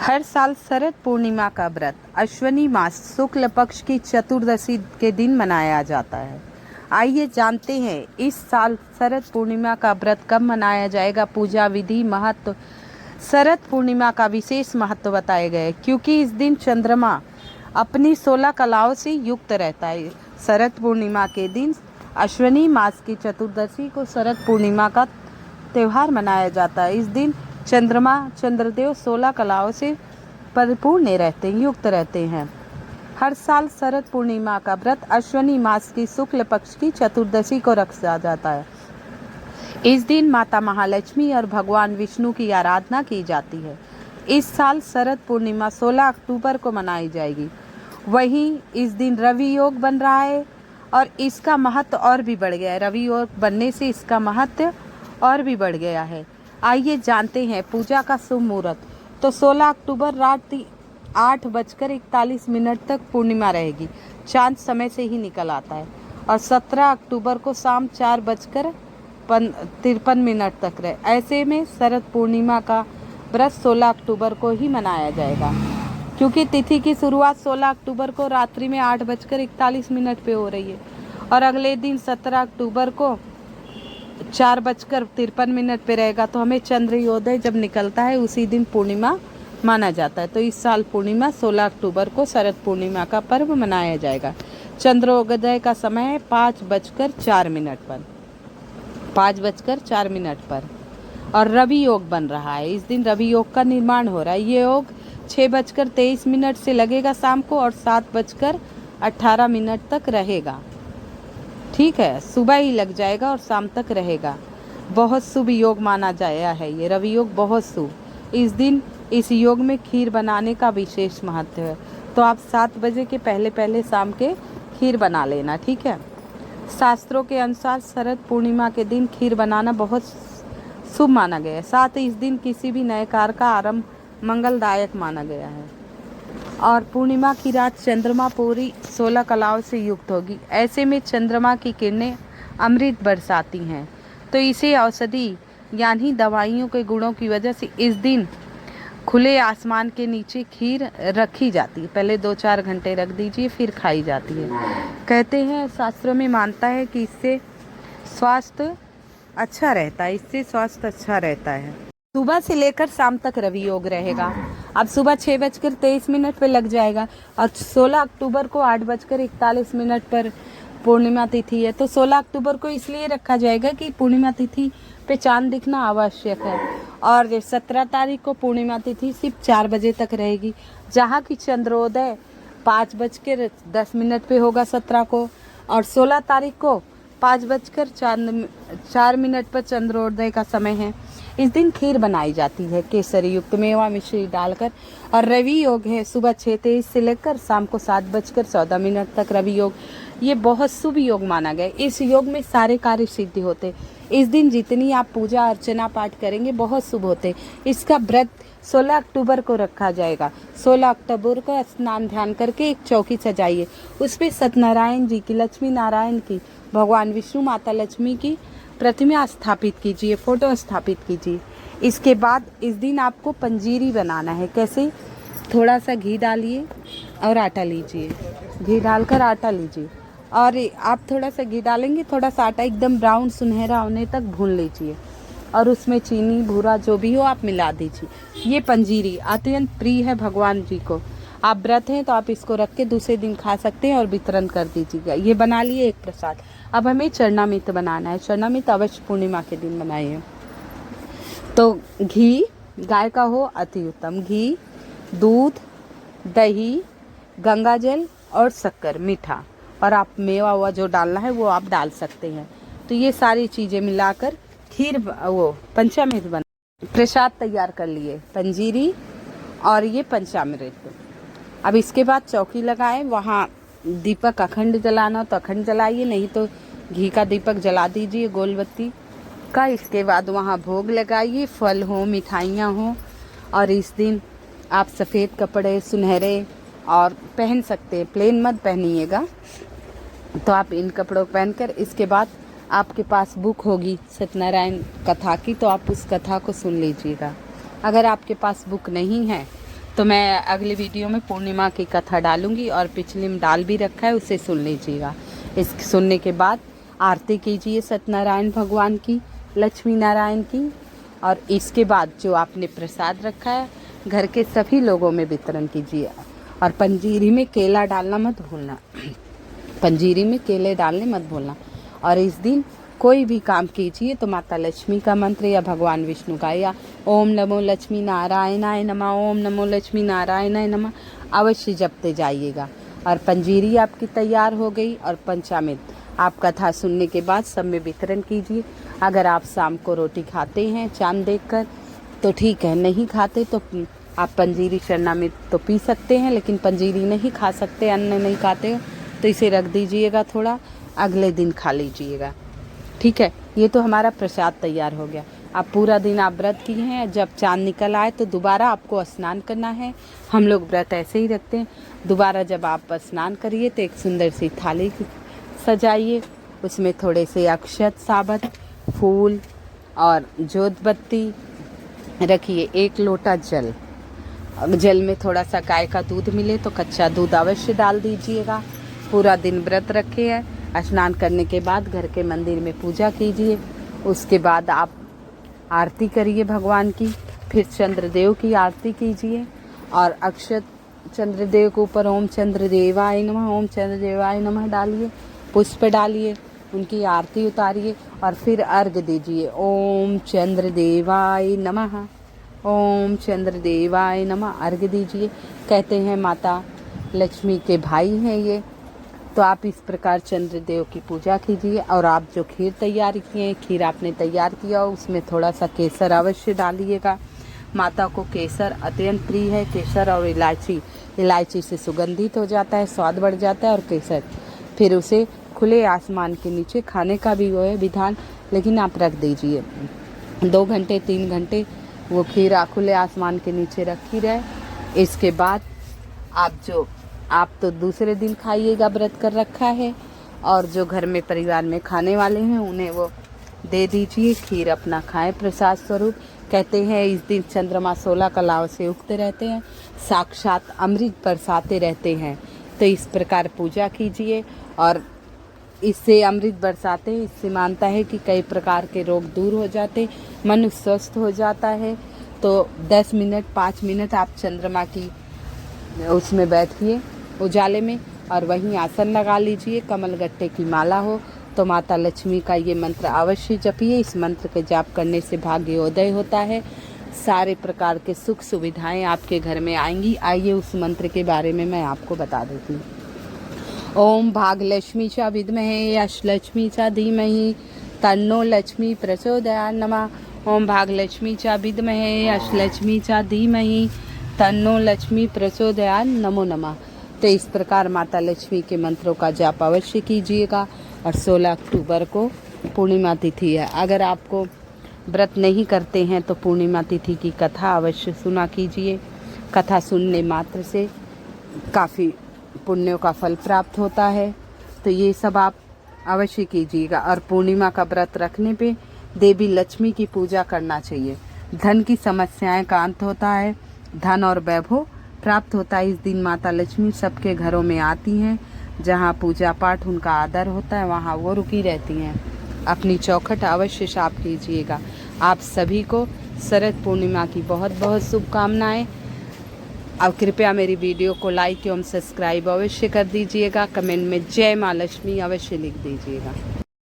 हर साल शरद पूर्णिमा का व्रत अश्विनी मास शुक्ल पक्ष की चतुर्दशी के दिन मनाया जाता है। आइए जानते हैं इस साल शरद पूर्णिमा का व्रत कब मनाया जाएगा। पूजा विधि महत्व। शरद पूर्णिमा का विशेष महत्व बताए गए क्योंकि इस दिन चंद्रमा अपनी 16 कलाओं से युक्त रहता है। शरद पूर्णिमा के दिन अश्विनी मास की चतुर्दशी को शरद पूर्णिमा का त्यौहार मनाया जाता है। इस दिन चंद्रमा चंद्रदेव 16 कलाओं से परिपूर्ण रहते हैं, युक्त रहते हैं। हर साल शरद पूर्णिमा का व्रत अश्विनी मास की शुक्ल पक्ष की चतुर्दशी को रखा जाता है। इस दिन माता महालक्ष्मी और भगवान विष्णु की आराधना की जाती है। इस साल शरद पूर्णिमा 16 अक्टूबर को मनाई जाएगी। वहीं इस दिन रवि योग बन रहा है और इसका महत्व और भी बढ़ गया है। रवि योग बनने से इसका महत्व और भी बढ़ गया है। आइए जानते हैं पूजा का शुभ मुहूर्त। तो 16 अक्टूबर रात 8:41 तक पूर्णिमा रहेगी। चांद समय से ही निकल आता है और 17 अक्टूबर को शाम 4:53 तक रहे। ऐसे में शरद पूर्णिमा का व्रत 16 अक्टूबर को ही मनाया जाएगा क्योंकि तिथि की शुरुआत 16 अक्टूबर को रात्रि में 8:41 पे हो रही है और अगले दिन 17 अक्टूबर को 4:53 पे रहेगा। तो हमें चंद्रोदय जब निकलता है उसी दिन पूर्णिमा माना जाता है। तो इस साल पूर्णिमा 16 अक्टूबर को शरद पूर्णिमा का पर्व मनाया जाएगा। चंद्रोदय का समय है 5:04 पर 5:04 पर और रवि योग बन रहा है। इस दिन रवि योग का निर्माण हो रहा है। ये योग 6:23 से लगेगा शाम को और 7:18 तक रहेगा। ठीक है, सुबह ही लग जाएगा और शाम तक रहेगा। बहुत शुभ योग माना जाया है ये रवि योग, बहुत शुभ। इस दिन इस योग में खीर बनाने का विशेष महत्व है। तो आप 7 बजे के पहले शाम के खीर बना लेना, ठीक है। शास्त्रों के अनुसार शरद पूर्णिमा के दिन खीर बनाना बहुत शुभ माना गया है। साथ ही इस दिन किसी भी नए कार्य का आरंभ मंगलदायक माना गया है। और पूर्णिमा की रात चंद्रमा पूरी 16 कलाओं से युक्त होगी। ऐसे में चंद्रमा की किरणें अमृत बरसाती हैं। तो इसे औषधि यानी दवाइयों के गुणों की वजह से इस दिन खुले आसमान के नीचे खीर रखी जाती है। पहले 2-4 घंटे रख दीजिए फिर खाई जाती है। कहते हैं, शास्त्रों में मानता है कि इससे स्वास्थ्य अच्छा रहता है, सुबह से लेकर शाम तक रवि योग रहेगा। अब सुबह 6:23 पे लग जाएगा और 16 अक्टूबर को 8:41 पर पूर्णिमा तिथि है। तो 16 अक्टूबर को इसलिए रखा जाएगा कि पूर्णिमा तिथि पे चांद दिखना आवश्यक है। और 17 तारीख को पूर्णिमा तिथि सिर्फ 4 बजे तक रहेगी, जहाँ की चंद्रोदय 5:10 पे होगा 17 को और 16 तारीख को 5:04 पर चंद्रोदय का समय है। इस दिन खीर बनाई जाती है केसरी युक्त मेवा मिश्री डालकर। और रवि योग है सुबह 6:23 से लेकर शाम को 7:14 तक रवि योग। ये बहुत शुभ योग माना गया। इस योग में सारे कार्य सिद्धि होते। इस दिन जितनी आप पूजा अर्चना पाठ करेंगे बहुत शुभ होते। इसका व्रत 16 अक्टूबर को रखा जाएगा। 16 अक्टूबर को स्नान ध्यान करके एक चौकी सजाइए, उस पर सत्यनारायण जी की, लक्ष्मी नारायण की, भगवान विष्णु, माता लक्ष्मी की प्रतिमा स्थापित कीजिए, फोटो स्थापित कीजिए। इसके बाद इस दिन आपको पंजीरी बनाना है। कैसे? थोड़ा सा घी डालिए और आटा लीजिए, घी डालकर आटा लीजिए और आप थोड़ा सा घी डालेंगे, थोड़ा सा आटा एकदम ब्राउन सुनहरा होने तक भून लीजिए और उसमें चीनी भूरा जो भी हो आप मिला दीजिए। ये पंजीरी अत्यंत प्रिय है भगवान जी को। आप व्रत हैं तो आप इसको रख के दूसरे दिन खा सकते हैं और वितरण कर दीजिएगा। ये बना लिए एक प्रसाद। अब हमें चरणामृत बनाना है। चरणामृत अवश्य पूर्णिमा के दिन बनाइए। तो घी गाय का हो अति उत्तम, घी, दूध, दही, गंगाजल और शक्कर मीठा, और आप मेवा हुआ जो डालना है वो आप डाल सकते हैं। तो ये सारी चीज़ें मिलाकर खीर वो पंचामृत बना प्रसाद तैयार कर लिए, पंजीरी और ये पंचामृत। अब इसके बाद चौकी लगाएं, वहाँ दीपक अखंड जलाना हो तो अखंड जलाइए, नहीं तो घी का दीपक जला दीजिए गोलबत्ती का। इसके बाद वहाँ भोग लगाइए, फल हो, मिठाइयाँ हो। और इस दिन आप सफ़ेद कपड़े सुनहरे और पहन सकते हैं, प्लेन मत पहनिएगा। तो आप इन कपड़ों को पहनकर, इसके बाद आपके पास बुक होगी सत्यनारायण कथा की, तो आप उस कथा को सुन लीजिएगा। अगर आपके पास बुक नहीं है तो मैं अगले वीडियो में पूर्णिमा की कथा डालूंगी और पिछले में डाल भी रखा है, उसे सुन लीजिएगा। इस सुनने के बाद आरती कीजिए सत्यनारायण भगवान की, लक्ष्मी नारायण की, और इसके बाद जो आपने प्रसाद रखा है घर के सभी लोगों में वितरण कीजिए। और पंजीरी में केला डालना मत भूलना, पंजीरी में केले डालने मत भूलना। और इस दिन कोई भी काम कीजिए तो माता लक्ष्मी का मंत्र या भगवान विष्णु का, या ओम नमो लक्ष्मी नारायणाय नमः, ओम नमो लक्ष्मी नारायणाय नमः अवश्य जपते जाइएगा। और पंजीरी आपकी तैयार हो गई और पंचामृत आप कथा सुनने के बाद सब में वितरण कीजिए। अगर आप शाम को रोटी खाते हैं चांद देखकर तो ठीक है, नहीं खाते तो आप पंजीरी चरणामृत तो पी सकते हैं, लेकिन पंजीरी नहीं खा सकते, अन्न नहीं खाते हो तो इसे रख दीजिएगा, थोड़ा अगले दिन खा लीजिएगा। ठीक है, ये तो हमारा प्रसाद तैयार हो गया। आप पूरा दिन आप व्रत किए हैं, जब चांद निकल आए तो दोबारा आपको स्नान करना है। हम लोग व्रत ऐसे ही रखते हैं। दोबारा जब आप स्नान करिए तो एक सुंदर सी थाली सजाइए, उसमें थोड़े से अक्षत, साबत, फूल और जोत बत्ती रखिए। 1 लोटा जल, जल में थोड़ा सा गाय का दूध मिले तो कच्चा दूध अवश्य डाल दीजिएगा। पूरा दिन व्रत रखे हैं। स्नान करने के बाद घर के मंदिर में पूजा कीजिए। उसके बाद आप आरती करिए भगवान की, फिर चंद्रदेव की आरती कीजिए और अक्षत चंद्रदेव के ऊपर ओम चंद्रदेवाय नमः, ओम चंद्रदेवाय नमः डालिए, पुष्प डालिए, उनकी आरती उतारिए और फिर अर्घ दीजिए। ओम चंद्रदेवाय नमः, ओम चंद्रदेवाय नमः अर्घ दीजिए। कहते हैं माता लक्ष्मी के भाई हैं ये, तो आप इस प्रकार चंद्रदेव की पूजा कीजिए। और आप जो खीर तैयार किए हैं, खीर आपने तैयार किया हो उसमें थोड़ा सा केसर अवश्य डालिएगा। माता को केसर अत्यंत प्रिय है। केसर और इलायची से सुगंधित हो जाता है, स्वाद बढ़ जाता है। और केसर फिर उसे खुले आसमान के नीचे खाने का भी वो है विधान, लेकिन आप रख दीजिए 2 घंटे 3 घंटे वो खीर खुले आसमान के नीचे रखी रहे। इसके बाद आप तो दूसरे दिन खाइएगा, व्रत कर रखा है, और जो घर में परिवार में खाने वाले हैं उन्हें वो दे दीजिए, खीर अपना खाएं प्रसाद स्वरूप। कहते हैं इस दिन चंद्रमा 16 कलाओं से उगते रहते हैं, साक्षात अमृत बरसाते रहते हैं। तो इस प्रकार पूजा कीजिए और इससे अमृत बरसाते हैं, इससे मानता है कि कई प्रकार के रोग दूर हो जाते, मनुष्य स्वस्थ हो जाता है। तो 10 मिनट 5 मिनट आप चंद्रमा की उसमें बैठिए उजाले में और वहीं आसन लगा लीजिए। कमल गट्टे की माला हो तो माता लक्ष्मी का ये मंत्र अवश्य जपिए। इस मंत्र के जाप करने से भाग्योदय होता है, सारे प्रकार के सुख सुविधाएं आपके घर में आएंगी। आइए उस मंत्र के बारे में मैं आपको बता देती हूँ। ओम भागलक्ष्मी च विद्महे यशलक्ष्मी च धीमहि तन्नो लक्ष्मी प्रचोदयात् नमः। ओम भागलक्ष्मी च विद्महे यशलक्ष्मी च धीमहि तन्नो लक्ष्मी प्रचोदयात् नमो नमः। तो इस प्रकार माता लक्ष्मी के मंत्रों का जाप अवश्य कीजिएगा। और 16 अक्टूबर को पूर्णिमा तिथि है। अगर आपको व्रत नहीं करते हैं तो पूर्णिमा तिथि की कथा अवश्य सुना कीजिए। कथा सुनने मात्र से काफ़ी पुण्यों का फल प्राप्त होता है, तो ये सब आप अवश्य कीजिएगा। और पूर्णिमा का व्रत रखने पे देवी लक्ष्मी की पूजा करना चाहिए। धन की समस्याएं का अंत होता है, धन और वैभव प्राप्त होता है। इस दिन माता लक्ष्मी सबके घरों में आती हैं, जहाँ पूजा पाठ उनका आदर होता है वहाँ वो रुकी रहती हैं। अपनी चौखट अवश्य साफ कीजिएगा। आप सभी को शरद पूर्णिमा की बहुत बहुत शुभकामनाएं। अब कृपया मेरी वीडियो को लाइक एवं सब्सक्राइब अवश्य कर दीजिएगा। कमेंट में जय माँ लक्ष्मी अवश्य लिख दीजिएगा।